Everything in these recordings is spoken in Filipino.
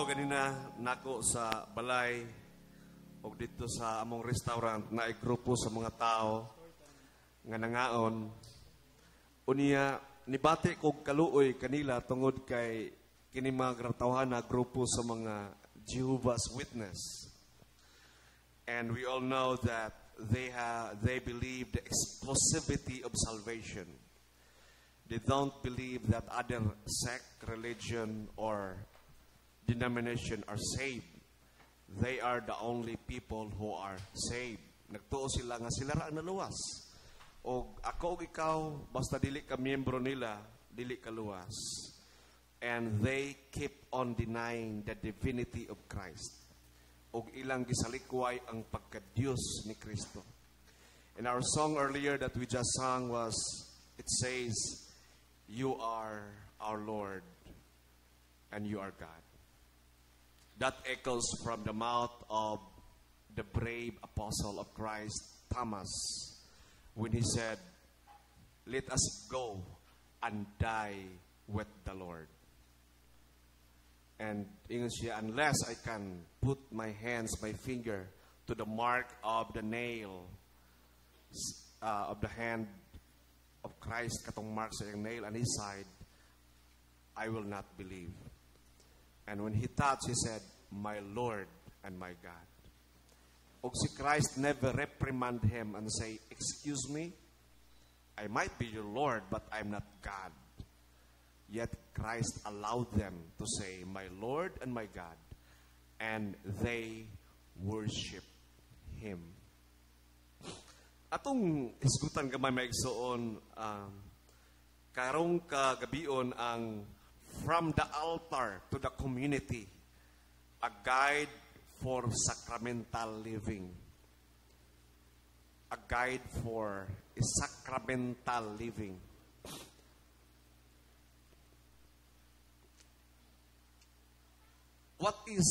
Ganina nako sa balay o dito sa among restaurant na grupo sa mga tao nga nangaon. Unya nibati kog kaluoy kanila tungod kay kini mga gratawhan na grupo sa mga Jehovah's Witness. And we all know that they believe the exclusivity of salvation. They don't believe that other sect, religion, or denomination are saved. They are the only people who are saved. Nagtuo sila nga sila ra ang naluwas. O ako o ikaw, basta dili ka miyembro nila, dili ka luwas. And they keep on denying the divinity of Christ. O ilang gisalikway ang pagka-Diyos ni Kristo. And our song earlier that we just sang was, it says, "You are our Lord, and you are God." That echoes from the mouth of the brave apostle of Christ, Thomas, when he said, "Let us go and die with the Lord." And ingon siya, unless I can put my hands, my finger to the mark of the nail of the hand of Christ, katong mark sa yung nail on his side, I will not believe. And when he touched, he said, "My Lord and my God." Og si Christ never reprimand him and say, "Excuse me, I might be your Lord, but I'm not God." Yet Christ allowed them to say, "My Lord and my God," and they worship Him. Atong isgutan gamay maigsoon, karong kagabion ang From the Altar to the Community, a guide for sacramental living. A guide for sacramental living. What is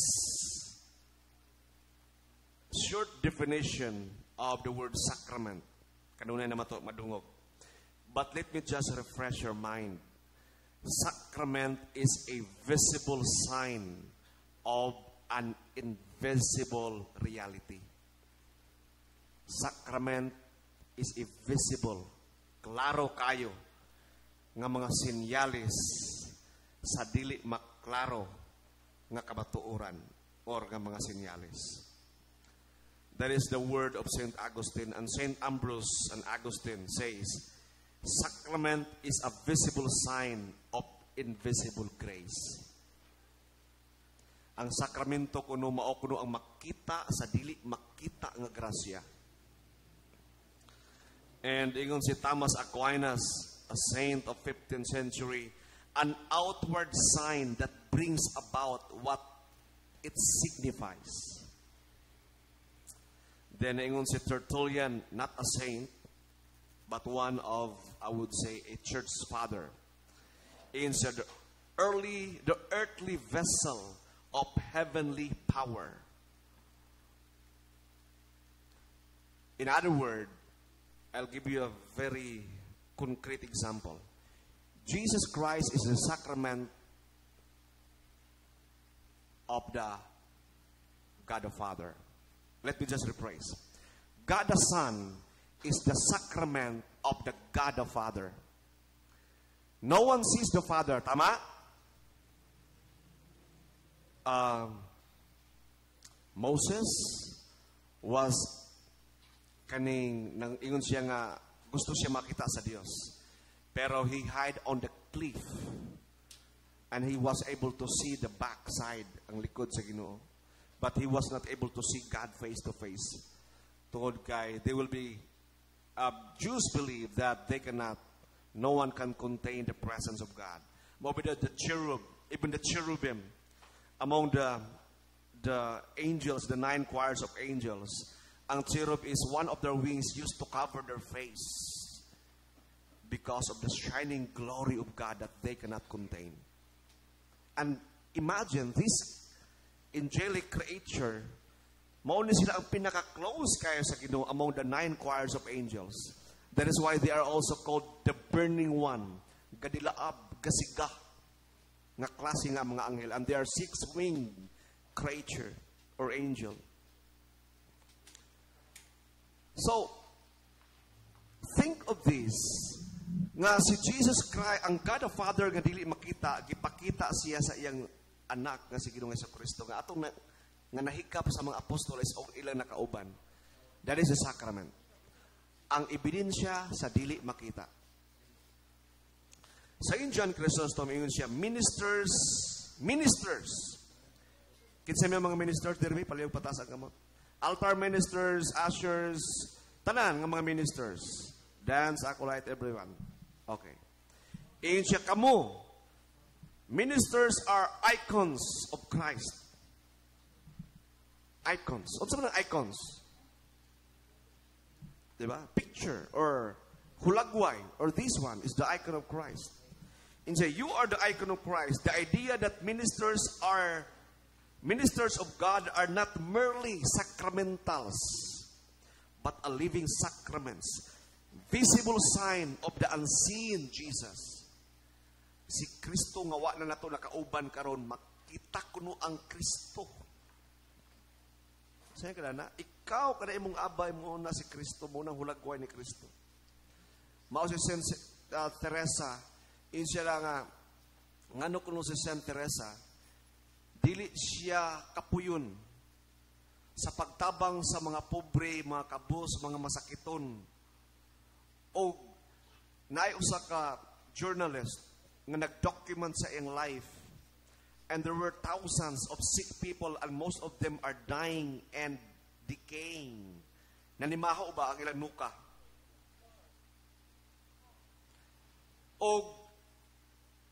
short definition of the word sacrament? Kanunay na madungog. But let me just refresh your mind. Sacrament is a visible sign of an invisible reality. Sacrament is a visible, klaro kayo, nga mga sinyalis sa dili maklaro nga kabatuoran or nga mga sinyalis. That is the word of St. Augustine, and St. Ambrose and Augustine says, sacrament is a visible sign of invisible grace. Ang sakramento kuno mao kuno ang makita sa dili makita nga grasya. And ingon si Thomas Aquinas, a saint of 15th century, an outward sign that brings about what it signifies. Then ingon si Tertullian, not a saint, but one of, I would say, a church father. He said, the earthly vessel of heavenly power. In other words, I'll give you a very concrete example. Jesus Christ is the sacrament of the God the Father. Let me just rephrase. God the Son is the sacrament of the God the Father. No one sees the Father. Tama? Moses was kaning nang ingon siya nga gusto siya makita sa Dios. Pero he hid on the cliff. And he was able to see the backside, ang likod sa Ginoo. But he was not able to see God face to face. Tungod kay, they will be, Jews believe that no one can contain the presence of God. Maybe the cherub, even the cherubim, among the angels, the 9 choirs of angels, ang cherub is one of their wings used to cover their face because of the shining glory of God that they cannot contain. And imagine this angelic creature, mao ni sila ang pinaka-close kayo sa Ginoo among the 9 choirs of angels. That is why they are also called the burning one, gadilaab, gasiga, nga klase nga mga anghel, and they are six-winged creature or angel. So, think of this, nga si Jesus Christ, ang God the Father nga dili makita, gipakita siya sa iyang anak nga si Ginoong Jesucristo nga atong nga nahikap sa mga apostoles o ilang nakauban. That is a sacrament. Ang ebidensya sa dili makita. Sa John Chrysostom, ingon siya, ministers. Kinsa may mga ministers, dirmi, palihog patas ang kamot. Altar ministers, ushers, tanan ng mga ministers. Dance, acolyte, everyone. Okay. Ingon siya, kamo, ministers are icons of Christ. Icons. Ano sa mga icons? Diba? Picture or hulagway or this one is the icon of Christ. And say, you are the icon of Christ. The idea that ministers of God are not merely sacramentals, but a living sacraments. Visible sign of the unseen Jesus. Si Kristo nga wa na nato nakauban karon, makita kuno ang Kristo. Saya kada na, ikaw kada imong abay mo na si Kristo, mo nang hulagway ni Kristo. Mao si Saint Teresa, siya lang ngano kuno si Saint Teresa, dili siya kapuyon sa pagtabang sa mga pobre, mga kabos, mga masakiton. O naay usa ka journalist nga nag-document sa iyang life, and there were thousands of sick people and most of them are dying and decaying. Nanimahaw ba ang ilang nuka? O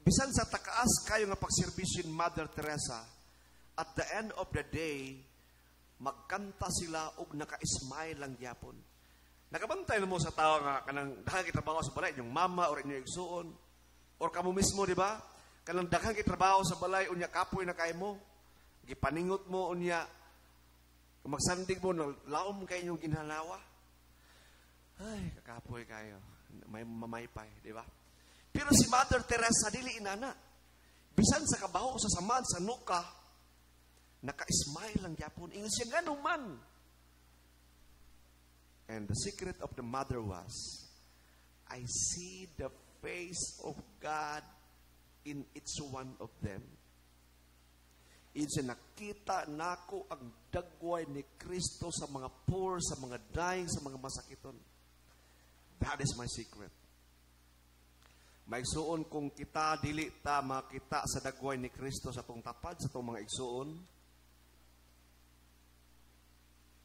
bisan sa takaas kayo nga pagserbisyo ni Mother Teresa, at the end of the day, magkanta sila og naka-smile lang gyapon. Nakabantay mo sa tao nga kanang daghang kitrabaho sa balay, yung mama or inyong igsuon, or kamo mismo, di ba? Kanang daghang kitrabaho sa balay, unya kapoy na kay mo, gipaningot mo, unya, magsandig mo, laom kayo yung ginhalawa. Ay, kakapoy kayo. May mamaypay, di ba? Pero si Mother Teresa, dili inana. Bisan sa kabaho, sa samad, sa nuka, naka-smile lang yapon. Ingon siya, ganun man. And the secret of the mother was, I see the face of God in each one of them. Insa nakita nako ang dagway ni Kristo sa mga poor, sa mga dying, sa mga masakiton. That is my secret. Maigsuon kung kita dili ta makita sa dagway ni Kristo sa tong tapad, sa tong mga igsuon,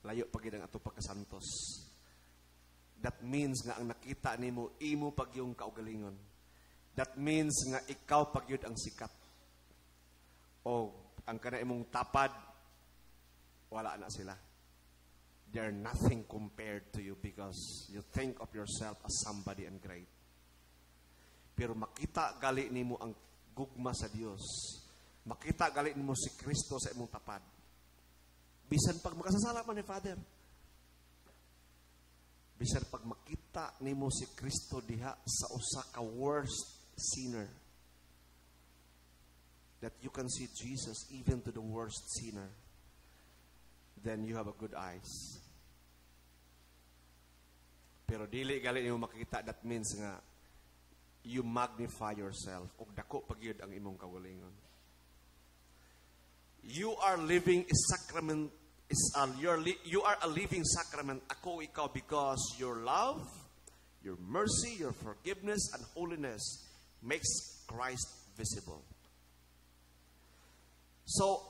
layo pagid ang ato pagkasantos. That means nga ang nakita nimo imo pag yung kaugalingon. That means nga ikaw pag yun ang sikat. O ang kana imong tapad, wala na sila. They're nothing compared to you because you think of yourself as somebody and great. Pero makita gali nimo ang gugma sa Dios. Makita gali nimo si Kristo sa imong tapad. Bisan pag makasasala man ni Father. Bisan pag makita nimo si Kristo diha sa usa ka worst sinner. That you can see Jesus even to the worst sinner. Then you have a good eyes. Pero dili gali nimo makita, that means nga you magnify yourself ug dako pagyud ang imong kaugalingon. You are living a sacrament. You are a living sacrament. Ako ikaw because your love, your mercy, your forgiveness, and holiness makes Christ visible. So,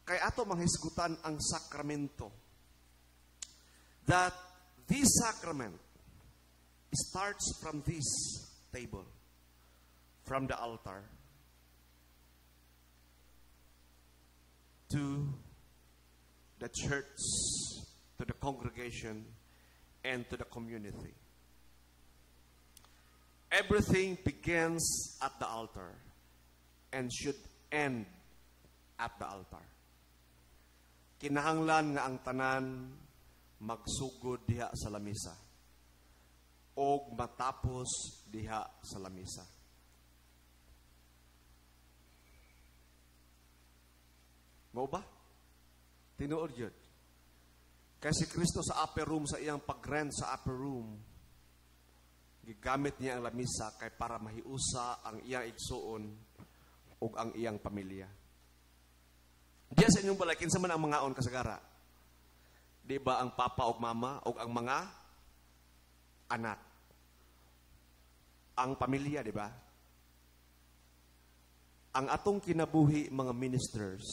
kay ato manghisgutan ang sakramento. That this sacrament starts from this table, from the altar, to the church, to the congregation, and to the community. Everything begins at the altar and should end at the altar. Kinahanglan nga ang tanan magsugod diha sa lamisa o matapos diha sa lamisa. Mao ba? Tinuod yun. Kaya si Kristo sa upper room, sa iyang pag-rent sa upper room, gigamit niya ang lamisa kay para mahiusa ang iyang igsuon o ang iyang pamilya. Diya sa inyong balay, kinsa man ang mga on kasagara? Di ba ang papa o mama o ang mga anak? Ang pamilya, di ba? Ang atong kinabuhi, mga ministers,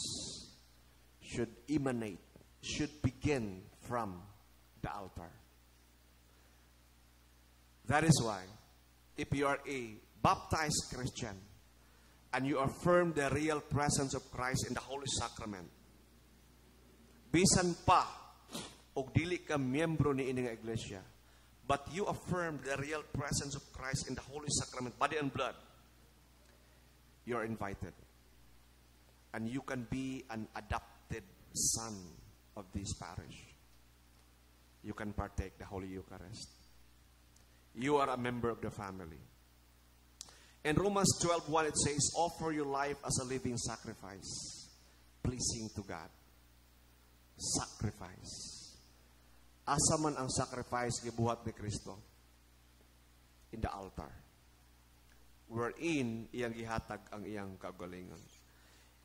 should emanate, should begin from the altar. That is why, if you are a baptized Christian, and you affirm the real presence of Christ in the Holy Sacrament, bisan pa, o dili ka miyembro ni ining iglesia, but you affirm the real presence of Christ in the Holy Sacrament, body and blood, you are invited. And you can be an adopted son of this parish. You can partake the Holy Eucharist. You are a member of the family. In Romans 12:1 it says, offer your life as a living sacrifice, pleasing to God. Sacrifice. Asa man ang sacrifice gibuhat ni Kristo? In the altar. Wherein iyang gihatag ang iyang kagalingon.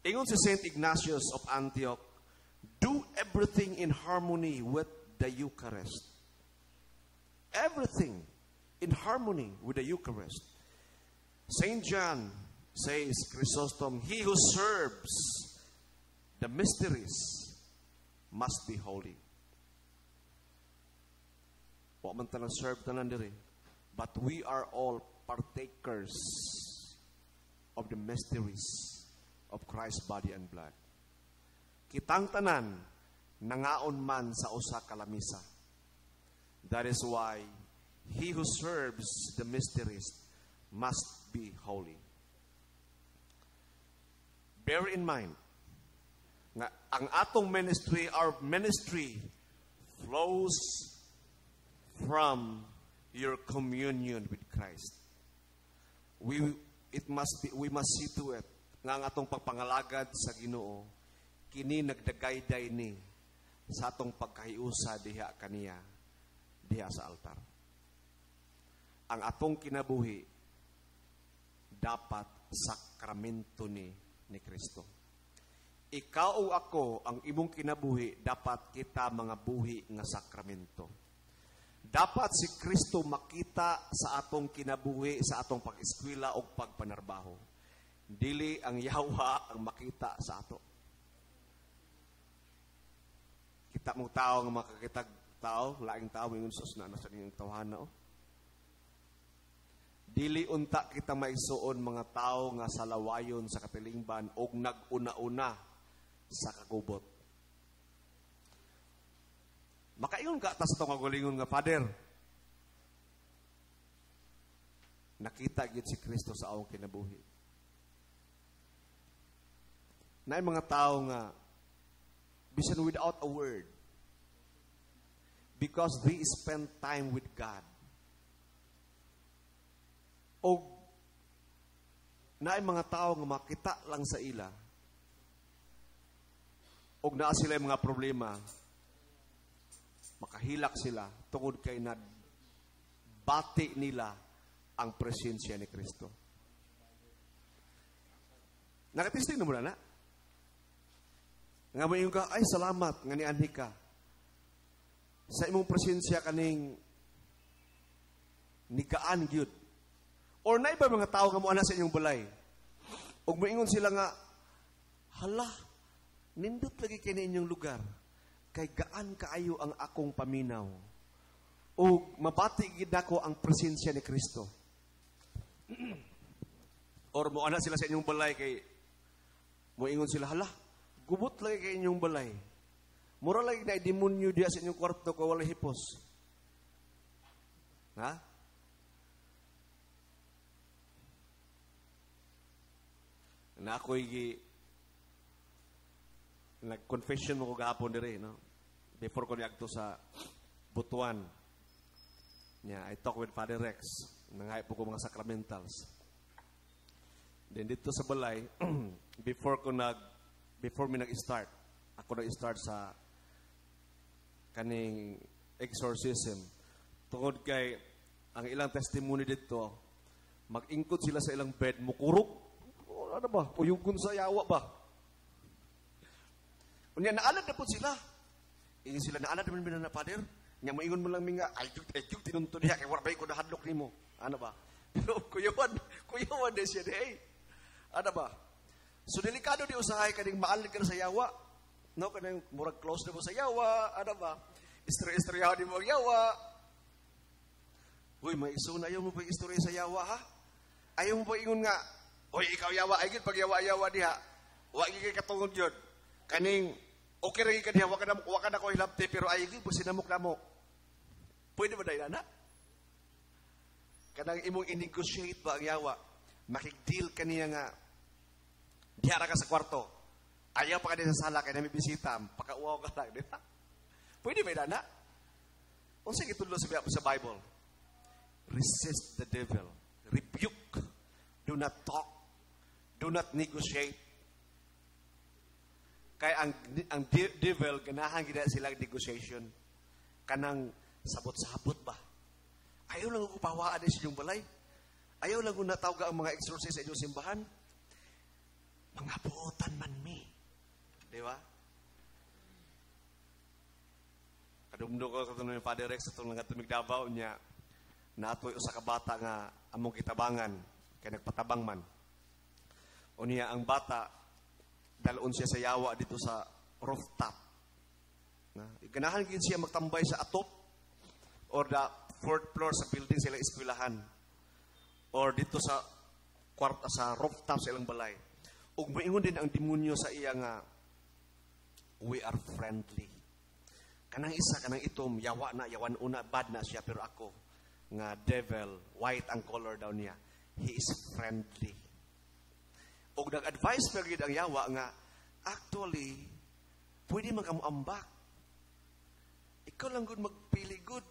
Ingon si Saint Ignatius of Antioch, do everything in harmony with the Eucharist. Everything in harmony with the Eucharist. Saint John says, Chrysostom, he who serves the mysteries must be holy. Wa man tanang serve tanan diri, but we are all partakers of the mysteries of Christ's body and blood. Kitang tanan nangaon man sa usa ka lamisa. That is why he who serves the mysteries must be holy. Bear in mind nga ang atong ministry, our ministry flows from your communion with Christ. We must see to it nga ang atong pagpangalagad sa Ginoo kini nagdagayday ni sa atong pagkahiusa diha kaniya diha sa altar. Ang atong kinabuhi dapat sakramento ni Kristo. Ikaw o ako, ang imong kinabuhi, dapat kita mga buhi nga sakramento. Dapat si Kristo makita sa atong kinabuhi, sa atong pag-eskwela o pagpanarbaho. Dili ang yawa ang makita sa ato. Kita mong tao nga makakitag tao, laing tao, mingon sus na nasa niyang tawhana o. Dili unta kita maisuon mga tao nga salawayon sa katilingban o nag-una-una sa kagubot. Makaingon ka ta sa itong kagulingon nga, Father, nakita gid si Kristo sa akong kinabuhi. Naay mga tao nga bisan without a word, because they spend time with God. O naay mga tao nga makita lang sa ila, o naa sila mga problema, makahilak sila tungod kay bati nila ang presensya ni Kristo. Nakatisting na mo na? Nga mo yung ka, ay salamat, nga nianhi ka. Sa imong presensya kaning nigaan gyud. Or na iba mga tao nga mo ana sa inyong balay. Ug moingon sila nga, hala, nindot lagi kini inyong lugar. Kay gaan kaayo ang akong paminaw. O mabati gid nako ang presensya ni Kristo. Or mo ana sila sa inyong balay kay moingon sila, hala, gubot lagi kay inyong balay. Mura lagi na demonyo diya sa inyong kwarto ko wala hipos. Ha? Na ako'y nag-confession mo ko gahapon dire, no? Before ko niagto sa Butuan. Yeah, I talk with Father Rex. Nangay po ko mga sacramentals. Then dito sa balay, before ko before mi nag-start, ako nag-start sa kaning exorcism. Tungod kay ang ilang testimony dito, mag-ingkod sila sa ilang bed, mukurog. O, ano ba? O yung kun sa yawa ba? Unya, naalad na po sila. Ingin sila, naalad naman na Father. Nga moingon mo lang mga, ayuk, tinuntun niya, kay warbay ko na hadlok ni mo. Ano ba? Pero kuyawan din siya. Hey, ano ba? So, delikado di usahay kaning maalad ka na sa yawa. No, kanang murag close na mo sa yawa. Ano ba? Istorya di mo ang yawa. Uy, may iso na ayaw mo pa istorya sa yawa, ha? Ayaw mo pa ingon nga, uy, ikaw yawa, ay pag yawa-yawa diha. Huwag ikay katungod yun. Kaning, okay rin ka diha, waka na ko hilapte, pero ay pag sinamok na mo. Pwede ba dahil, anak? Kanang imong i-negotiate ba ang yawa? Makik-deal ka niya nga, dihara ka sa kwarto. Ayaw pa ka din sa sala, kaya namin bisita, pakauwaw ka lang, di ba? Pwede ba, anak? Kung sige tulo sa Bible, resist the devil. Rebuke. Do not talk. Do not negotiate. Kaya ang devil, ganahan gina silang negotiation. Kanang sabot-sabot ba? Ayaw lang ko pawaan sa inyong balay. Ayaw lang ko natawga ang mga exorcist sa inyong simbahan. Mga buotan man mi. Di ba? Kadumdo ko sa tunong Father Rex, sa tunong nga tumigdabaw niya, na ato'y usa ka bata nga among kitabangan, kaya nagpatabang man. O niya, ang bata, dalon siya sa yawa dito sa rooftop. Ganahan gid siya magtambay sa atop or the fourth floor sa building sila eskwelahan or dito sa kwarta sa rooftop sa ilang balay. Ug moingon din ang demonyo sa iya nga, we are friendly. Kanang isa, kanang itom, yawa na, yawan una, bad na siya, pero ako, nga devil, white ang color daw niya, he is friendly. O nag-advise pa rin ang yawa nga, actually, pwede mag-amambak. Ikaw lang good magpili good,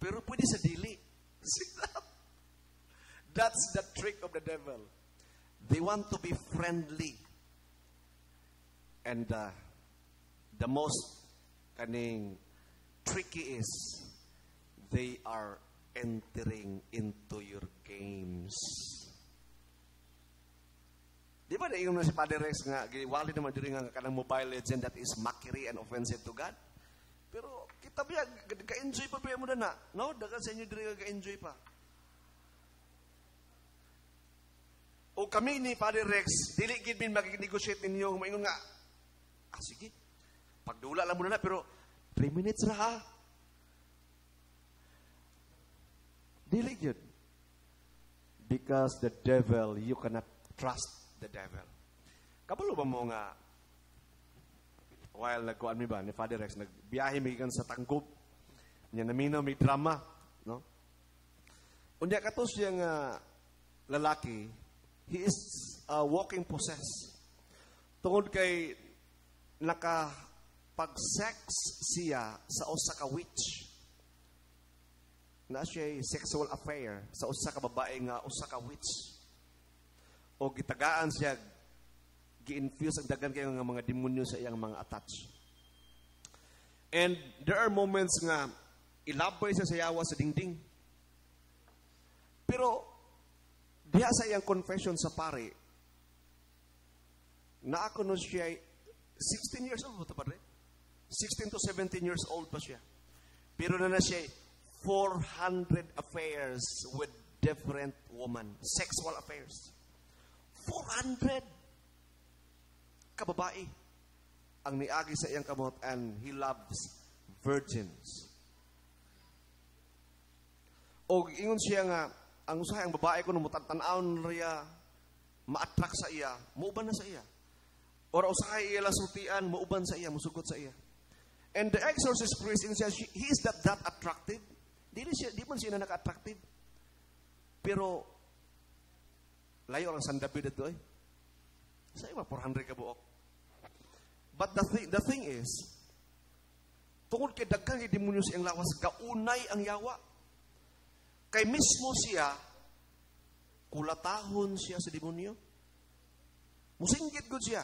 pero pwede sa dili. See that? That's the trick of the devil. They want to be friendly. And the most kaning tricky is they are entering into your games. Di ba na si Padre Rex nga, wali naman diri nga kanang Mobile Legend that is mockery and offensive to God. Pero kita biya, ka-enjoy pa biya mo na. No? Dagan sa inyo diri nga ka-enjoy pa. O kami ni Padre Rex, dili gid min mag-negotiate ninyo, maingon nga, sige, pagdula lang muna na, pero 3 minutes ra ha. Dili yun. Because the devil, you cannot trust the devil. Kabalo ba mo nga, while nagkuhan mi ba, ni Father Rex, nagbiyahe mi kan sa Tangkob, niya naminaw may drama, no? Unya katos siya nga lalaki, he is walking possessed. Tungod kay nakapag-sex siya sa usa ka witch. Na siya sexual affair sa usa ka babae nga usa ka witch. O gitagaan siya, gi-infuse ang dagan kayo nga mga demonyo sa iyang mga attach. And there are moments nga ilabay siya sa yawa sa dingding. Pero diha sa iyang confession sa pare, na ako no siya 16 years old, ito pare? 16 to 17 years old pa siya. Pero na siya 400 affairs with different women. Sexual affairs. 400 kababae ang niagi sa iyang kamot, and he loves virgins. O ingon siya nga, ang usahay, ang babae ko nung mutan-tanawon riya, ma-attract sa iya, mauban na sa iya. Or usahay iya lang sultian, mauban sa iya, musugot sa iya. And the exorcist priest, he is that attractive. Di man siya na naka-attractive. Pero, layo ang San David ito eh. Sa iba, 400 ka buok. But the thing is, tungkol kay daghang demonyo sa iyang lawas, gaunay ang yawa. Kay mismo siya, kulatahon siya sa demonyo. Musinggit gud siya.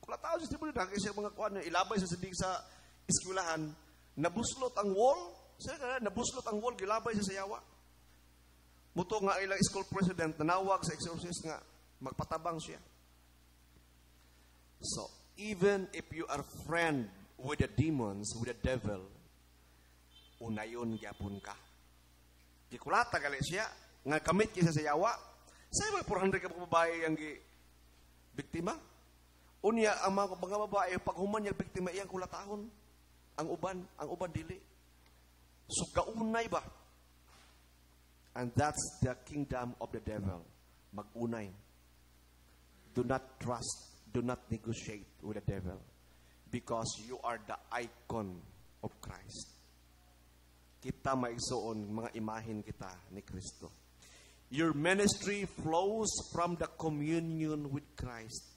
Kulataw siya mo na kasi mga kuan ilabay sa sidig sa eskwelahan, nabuslot ang wall. Sila ka nabuslot ang wall, gilabay siya sa yawa. Muto nga ilang school president nanawag sa exorcist nga magpatabang siya. So, even if you are friend with the demons, with the devil, unayon gyapon ka. Gikulata gali siya nga kamit kisa sa yawa. Sa mga 400 ka babae ang biktima. Unya ang mga babae paghuman niya biktima iyang kulatahon. Ang uban dili. So kaunay ba? And that's the kingdom of the devil. Mag-unay. Do not trust, do not negotiate with the devil. Because you are the icon of Christ. Kita maigsuon mga imahin kita ni Kristo. Your ministry flows from the communion with Christ.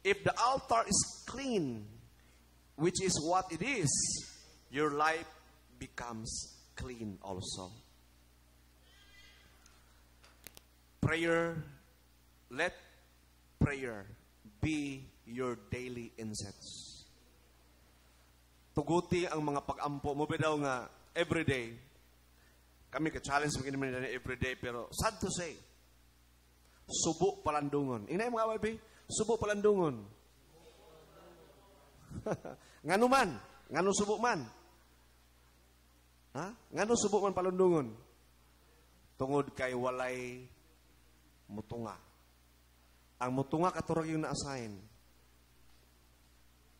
If the altar is clean, which is what it is, your life becomes clean also. Let prayer be your daily incense. Tuguti ang mga pag-ampo mo daw nga everyday. Kami ka-challenge magiging naman na everyday, pero sad to say, subo palandungon. Inay mga away, subo palandungon. Ngano man? Ngano subo man? Ha? Ngano subo man palandungon? Tungod kay walay mutunga. Ang mutunga katurag yung na-assign.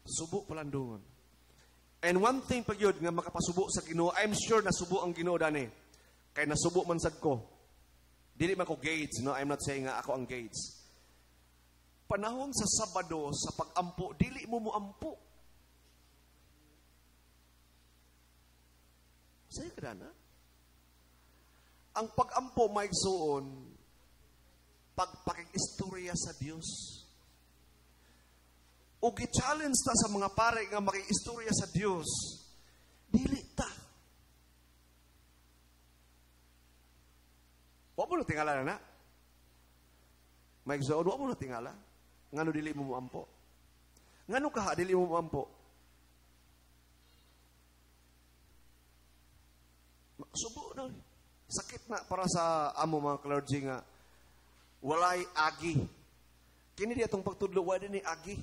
Subo palandungon. And one thing pag yun, nga makapasubo sa Ginoo, I'm sure na subo ang Ginoo dani. Kay nasubo man sad ko. Dili man ko gauge, no? I'm not saying nga ako ang gauge. Panahon sa Sabado, sa pag-ampo, dili mo muampo. Sa'yo ka na? Ang pag-ampo, maigsuon, pagpakig-istorya sa Diyos. O gi-challenge ta sa mga pare nga makig-istorya sa Diyos, dili ta. Wa mo na tingala na. Maigsuon, wa mo na tingala. Ngano dili mo muampo? Ngano ka dili mo muampo? Subo na. Sakit na para sa amo mga clergy nga walay agi. Kini di atong pagtudlo wa ni agi.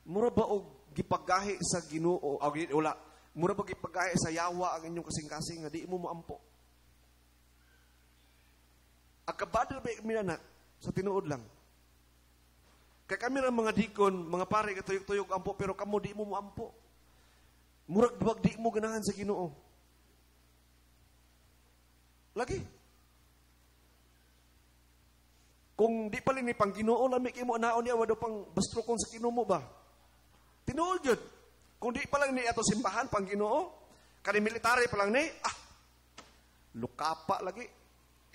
Mura ba og gipagahi sa Ginoo o wala? Mura ba gipagahi sa yawa ang inyong kasing-kasing nga di mo muampo? Akabadal ba minana sa tinuod lang. Kaya kami lang mga dikon, mga pare, katuyog-tuyog ampo, pero kamo di mo ampo. Murag duwag di mo ganahan sa Ginoo. Lagi. Kung di pala ni pang Ginoo, lamig mo anaon niya, wado pang bastrokon sa Ginoo mo ba? Tinuod yun. Kung di pala ni ato simbahan, pang Ginoo, kani military pa lang ni, lukapa lagi.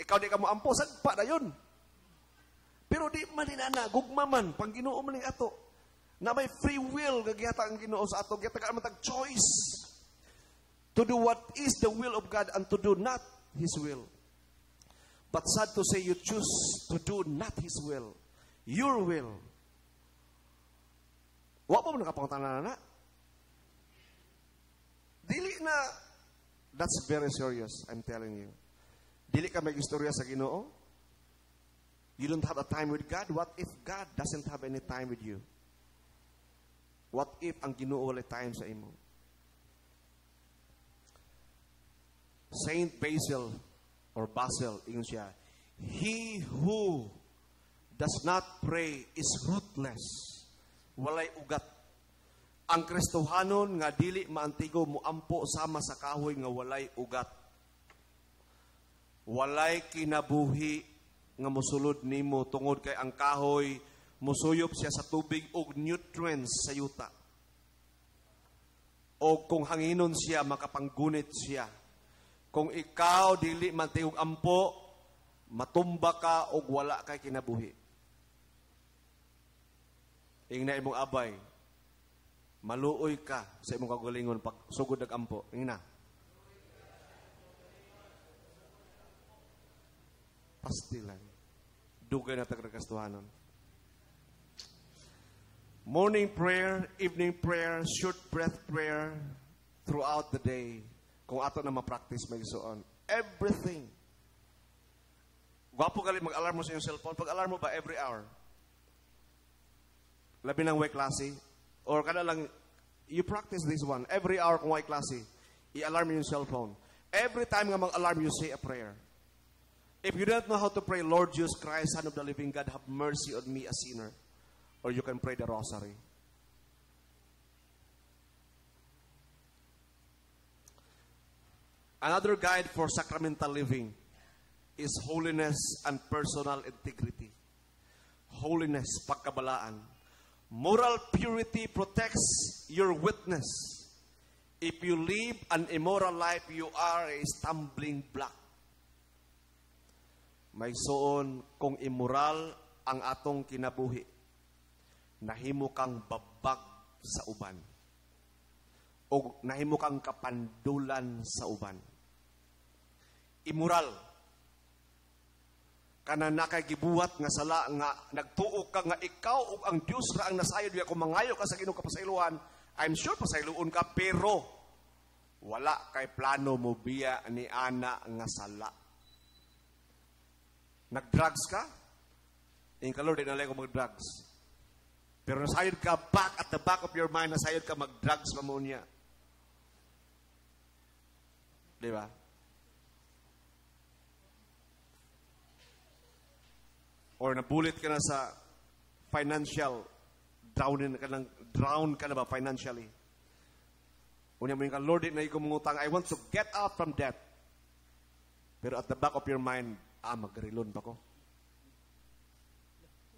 Ikaw di ka mo ampo, sagpa na yun. Pero di man inana, gugmaman, pang Ginoo man ning ato. Na may free will, gagihata ang Ginoo sa ato, gagihata ka matag choice to do what is the will of God and to do not His will. But sad to say, you choose to do not His will. Your will. Wa pa mo nakapangutan na. Dili na, that's very serious, I'm telling you. Dili ka mag-istorya sa Ginoo. You don't have a time with God. What if God doesn't have any time with you? What if ang Ginoo wala time sa imo? Saint Basil or Basil, ingon siya, he who does not pray is ruthless. Walay ugat. Ang Kristohanon nga dili maantigo muampo sama sa kahoy nga walay ugat. Walay kinabuhi nga mosulod nimo tungod kay ang kahoy musuyop siya sa tubig og nutrients sa yuta. O kung hanginon siya makapanggunit siya. Kung ikaw dili man tiog ampo, matumba ka og wala kay kinabuhi. Ingna imong abay, maluoy ka sa imong kagalingon pag sugod nag ampo. Ingna. Pastilan. Dugay na tagragastuhanon. Morning prayer, evening prayer, short breath prayer, throughout the day. Kung ato na ma-practice may isuon. Everything. Gwapo gali mag-alarm mo sa iyong cellphone. Pag-alarm mo ba every hour? Labi ng way klase. Or kada lang, you practice this one. Every hour kung way klase, i-alarm mo yung cellphone. Every time nga mag-alarm, you say a prayer. If you don't know how to pray, Lord Jesus Christ, Son of the living God, have mercy on me, a sinner. Or you can pray the rosary. Another guide for sacramental living is holiness and personal integrity. Holiness, pagkabalaan. Moral purity protects your witness. If you live an immoral life, you are a stumbling block. May suon kung immoral ang atong kinabuhi, nahimo kang babag sa uban. O nahimo kang kapandulan sa uban. Immoral. Kana nakagibuhat nga sala nga nagtuo ka nga ikaw ug ang Dios ra ang nasayod diya kung mangayo ka sa Ginoo kapasaylohan, I'm sure pasayloon ka pero wala kay plano mo biya ni ana nga sala. Nag-drugs ka? In kalor din nalay ko mag-drugs. Pero nasayod ka back at the back of your mind, nasayod ka mag-drugs pa mo niya. Di ba? Or nabulit ka na sa financial, drown ka na ba financially? Unya mo yung Lord, na ikumungutang, I want to get out from debt. Pero at the back of your mind, magrilon pa ko.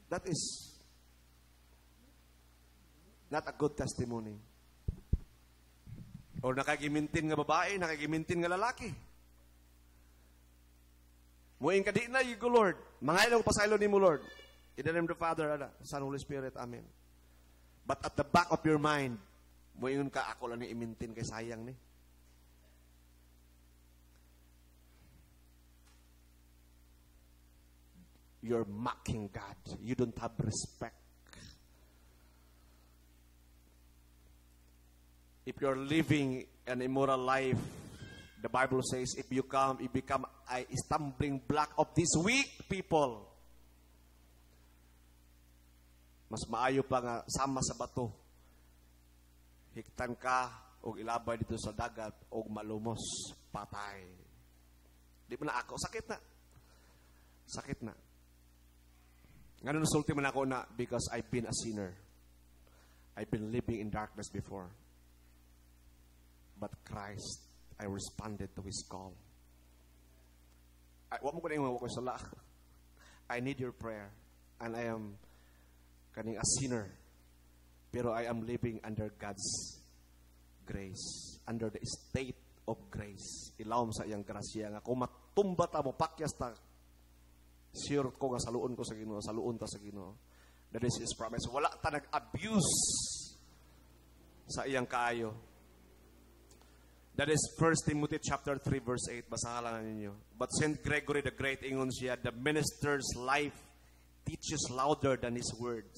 That is not a good testimony. Or nakagimintin nga babae, nakagimintin nga lalaki. Muing ka di na, you go, Lord. Mga ilang pasaylo ni mo, Lord. In the name of the Father, Son, Holy Spirit, Amen. But at the back of your mind, muingon ka, ako lang ni imintin kay sayang ni. You're mocking God. You don't have respect. If you're living an immoral life, the Bible says, if you become a stumbling block of these weak people, mas maayo pa nga sama sa bato. Hiktan ka o ilabay dito sa dagat o malumos, patay. Di ba na ako? Sakit na. Sakit na. Nga nasulti man ako na because I've been a sinner. I've been living in darkness before. But Christ, I responded to His call. Huwag mo ko na yung ko sala. I need your prayer. And I am kaning a sinner. Pero I am living under God's grace. Under the state of grace. Ilawom sa iyang grasya nga. Kung matumba ta mo, pakyas ta, sure ko nga saluon ko sa Ginoo, saluon ta sa Ginoo. That is His promise. Wala ta nag-abuse sa iyang kaayo. That is 1 Timothy chapter 3 verse 8. Basahan lang ninyo. But Saint Gregory the Great, ingon siya, the minister's life teaches louder than his words.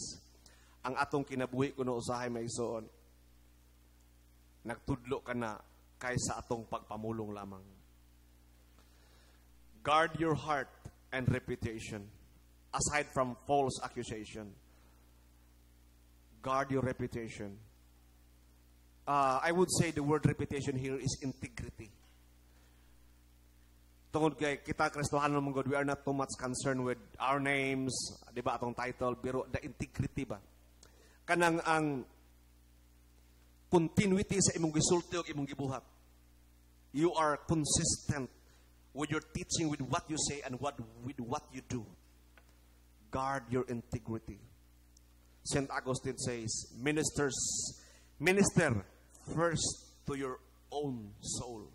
Ang atong kinabuhi kuno usahay may isuon. Nagtudlo ka na kaysa atong pagpamulong lamang. Guard your heart and reputation. Aside from false accusation. Guard your reputation. I would say the word reputation here is integrity. Tungod kay kita Kristohano mong God, we are not too much concerned with our names, di ba, atong title, pero the integrity ba? Kanang ang continuity sa imong gisulti o imong gibuhat. You are consistent with your teaching, with what you say, and with what you do. Guard your integrity. St. Augustine says, minister first to your own soul.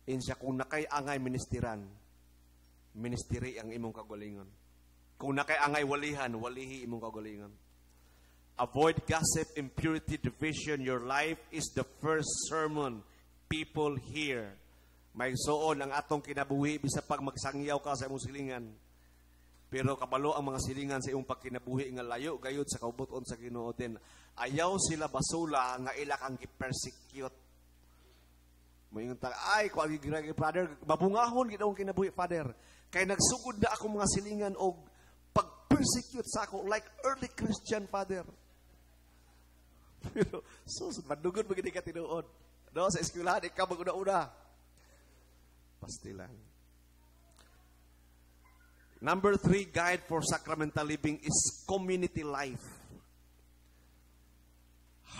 Insya kung nakay-angay ministiran, ministeri ang imong kagalingon. Kung nakay-angay walihan, walihi imong kagalingon. Avoid gossip, impurity, division. Your life is the first sermon people hear. May soon ang atong kinabuhi bisa pag magsangyaw ka sa imong silingan. Pero kabalo ang mga silingan sa imong pagkinabuhi nga layo gayud sa kaubuton sa Ginoo din. Ayaw sila basula nga ila kang gi-persecute. Moingon ta, ay kuan gi Father, mabungahon gid akong kinabuhi Father. Kay nagsugod na ako mga silingan og pag-persecute sa ako like early Christian Father. Pero sus madugod mo gid ka tinuod. No, sa eskwelahan ikaw maguna-una. Pastilan. Number 3, guide for sacramental living is community life.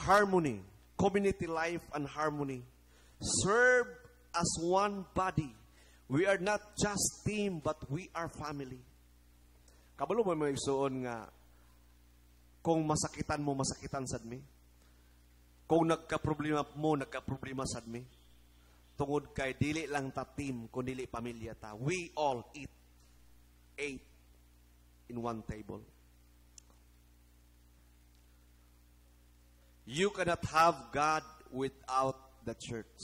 Harmony. Community life and harmony. Serve as one body. We are not just team, but we are family. Kabalo mo may isuon nga, kung masakitan mo, masakitan sad mi. Kung nagka-problema mo, nagka-problema sad mi. Tungod kay dili lang ta team, kung dili pamilya ta. We all ate in one table. You cannot have God without the church.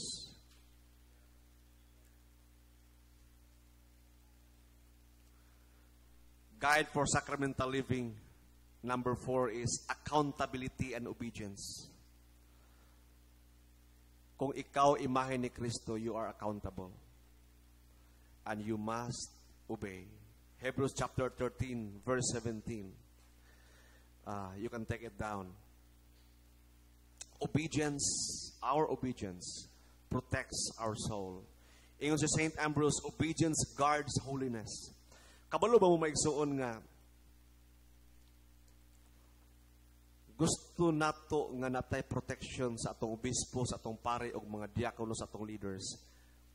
Guide for sacramental living. Number 4 is accountability and obedience. Kung ikaw imahe ni Kristo, you are accountable. And you must obey. Hebrews chapter 13, verse 17. You can take it down. Obedience, our obedience, protects our soul. Ingon si St. Ambrose, obedience guards holiness. Kabalo ba mo maigsuon nga gusto nato nga natay protection sa atong obispo, sa atong pare o mga diakono, sa atong leaders,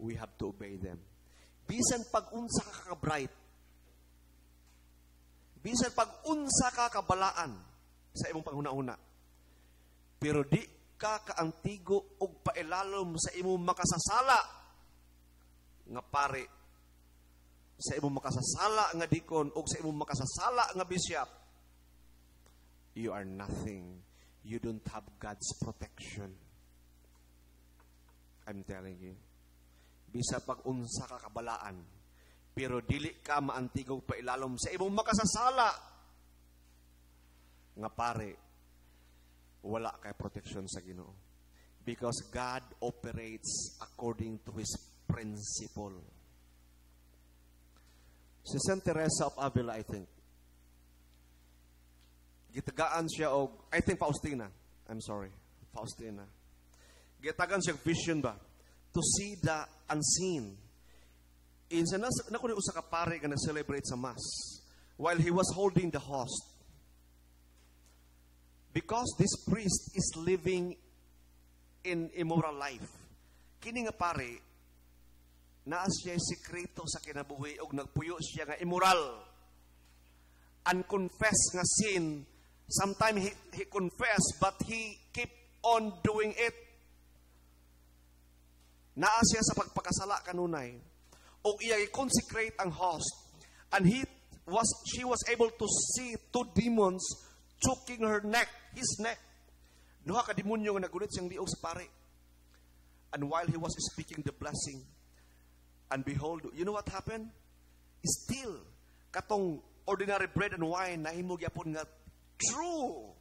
we have to obey them. Bisan pag-unsa ka ka-bright, bisan pag-unsa ka kabalaan sa imong panghuna-una, pero di ka kaantigo og pailalom sa imong makasasala nga pare, sa imong makasasala nga dikon, o sa imong makasasala nga bishop, you are nothing. You don't have God's protection. I'm telling you. Bisa pag-unsa ka kabalaan, pero dili ka maantigog pailalom sa imong makasasala nga pare, wala kay protection sa Ginoo. Because God operates according to His principle. Si Saint Teresa of Avila, I think, gitagaan siya og, I think Faustina. I'm sorry. Faustina. Gitagaan siya vision ba? To see the unseen. Insa nakuha usa ka pare nga nag-celebrate sa Mass while he was holding the host. Because this priest is living in immoral life. Kini nga pare, naa siya sikreto sa kinabuhi og nagpuyo siya nga immoral. Unconfessed nga sin. Sometimes he confessed, but he keep on doing it. Naa siya sa pagpakasala kanunay. O iya i-consecrate ang host. And she was able to see 2 demons choking her neck, his neck. Duha ka demonyo nga nagulit siyang liog sa pare. And while he was speaking the blessing, and behold, you know what happened? Still, katong ordinary bread and wine na himog yapon nga true,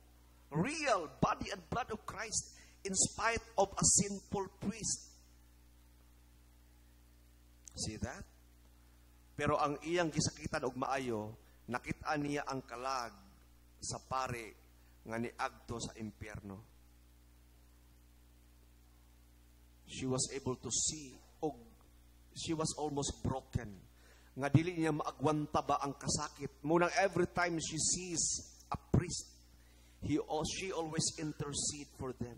real body and blood of Christ in spite of a sinful priest. See that? Pero ang iyang gisakitan og maayo, nakita niya ang kalag sa pare nga niagto sa impyerno. She was able to see, og she was almost broken. Nga dili niya maagwanta ba ang kasakit. Munang every time she sees a priest, she always intercede for them.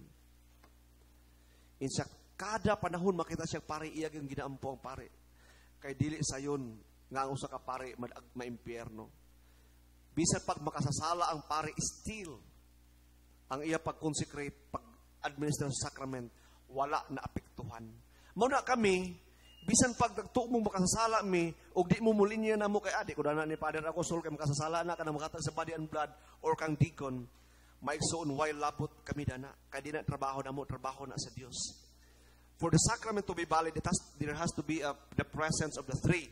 In sa kada panahon makita siya pare, iyag yung ginaampo ang pare. Kay dili sayon nga ang usa ka pare maimpyerno. Bisan pag makasasala ang pare, still ang iya pag-consecrate, pag-administer sa sacrament, wala na apektuhan. Mao na kami, bisan pag nagtuo mo makasasala mi, og di mo mulinya na mo kay adi, kuda na ni Father ako, sul kay makasasala na ka na makatag sa body and blood, or kang deacon, maigsoon why labot kami dana, kay di na trabaho na mo, trabaho na sa Dios. For the sacrament to be valid, there has to be the presence of the 3.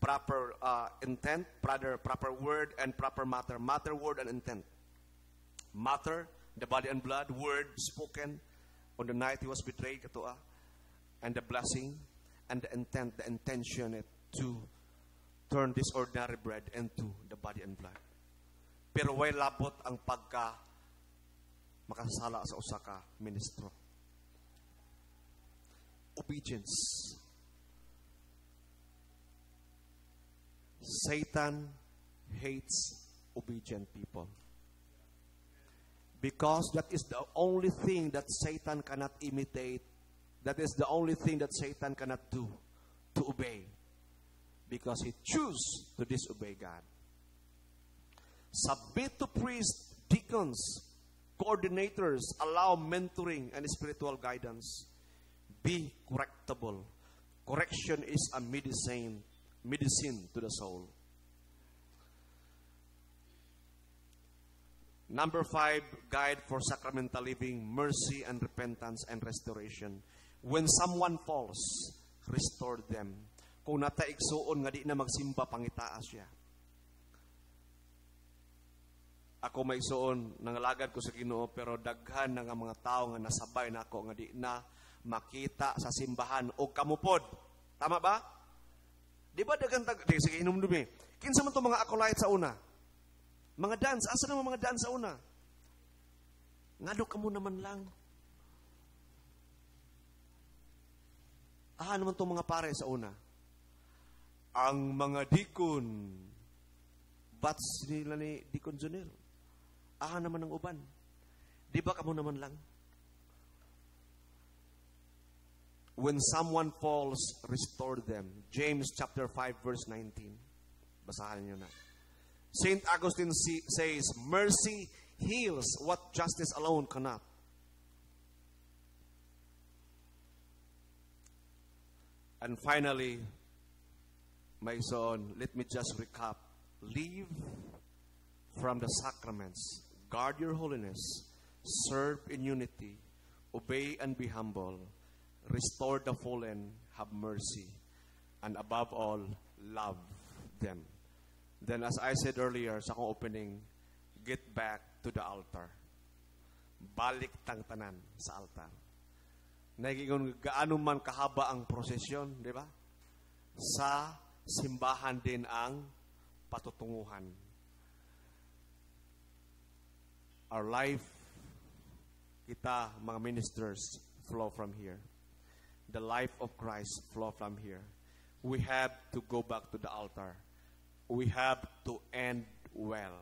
proper intent, proper word, and proper matter. Matter, word, and intent. Matter, the body and blood. Word, spoken on the night he was betrayed, katoa. And the blessing, and the intent, the intention to turn this ordinary bread into the body and blood. Pero way labot ang pagka makasala sa usa ka ministro. Obedience. Satan hates obedient people. Because that is the only thing that Satan cannot imitate. That is the only thing that Satan cannot do, to obey. Because he chooses to disobey God. Submit to priests, deacons, coordinators, allow mentoring and spiritual guidance. Be correctable. Correction is a medicine to the soul. Number 5, guide for sacramental living, mercy and repentance and restoration. When someone falls, restore them. Kung nataigsuon nga di na magsimba, pangitaas siya. Ako may igsuon, nangalagad ko sa Ginoo, pero daghan na nga mga tao nga nasabay na ako nga di na makita sa simbahan o kamupod. Tama ba? Di ba daghan sige, inumdumi. Kinsa man to mga acolyte sa una? Mga dance, asa naman mga dance sa una? Ngado ka mo naman lang. Naman itong mga pare sa una. Ang mga dikon, bats nila ni Dikon Junel. Naman ang uban. Di ba ka mo naman lang? When someone falls, restore them. James chapter 5 verse 19. Basahan niyo na. Saint Augustine says, mercy heals what justice alone cannot. And finally, my son, let me just recap. Live from the sacraments. Guard your holiness. Serve in unity. Obey and be humble. Restore the fallen. Have mercy. And above all, love them. Then as I said earlier sa akong opening, get back to the altar. Balik tang tanan sa altar. Nagigon gaano man kahaba ang prosesyon, di ba? Sa simbahan din ang patutunguhan. Our life, kita mga ministers, flow from here. The life of Christ flow from here. We have to go back to the altar. We have to end well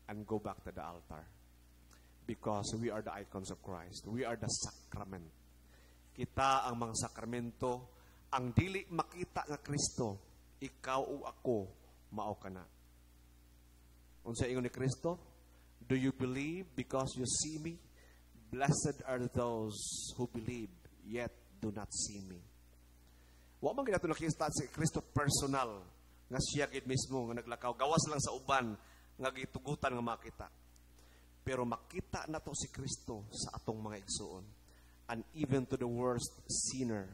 and go back to the altar. Because we are the icons of Christ. We are the sacrament. Kita ang mga sakramento. Ang dili makita nga Kristo, ikaw o ako, mao ka na. Unsa ingon ni Kristo? Do you believe because you see me? Blessed are those who believe, yet do not see me. Wa man ginato nakita si Kristo personal. Nga siya gid mismo nga naglakaw gawas lang sa uban nga gitugutan nga makita. Pero makita nato si Kristo sa atong mga igsuon, and even to the worst sinner,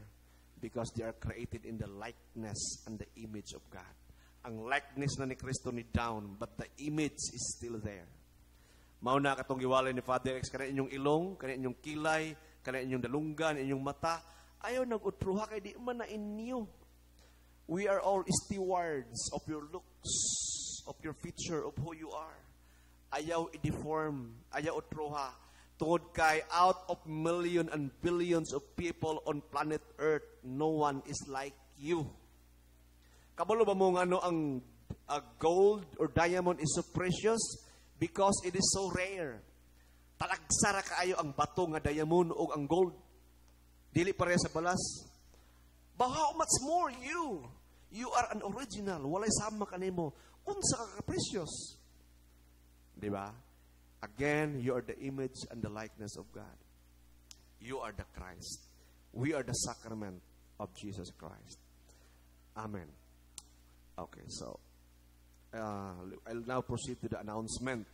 because they are created in the likeness and the image of God. Ang likeness na ni Kristo ni down, but the image is still there. Mao na katong giwalay ni Father X, kana inyong ilong, kana inyong kilay, kana inyong dalunggan, inyong mata, ayaw nag-utruha kay di man na inyo. We are all stewards of your looks, of your feature, of who you are. Ayaw i-deform, ayaw utruha. Tungod kay out of millions and billions of people on planet Earth, no one is like you. Kabalo ba mo nga ang gold or diamond is so precious? Because it is so rare. Talagsara kaayo ang bato nga diamond o ang gold. Dili pareha sa balas. But how much more you? You are an original. Walay sama kanimo. Unsa ka precious? Di ba? Again, you are the image and the likeness of God. You are the Christ. We are the sacrament of Jesus Christ. Amen. Okay, so I'll now proceed to the announcement.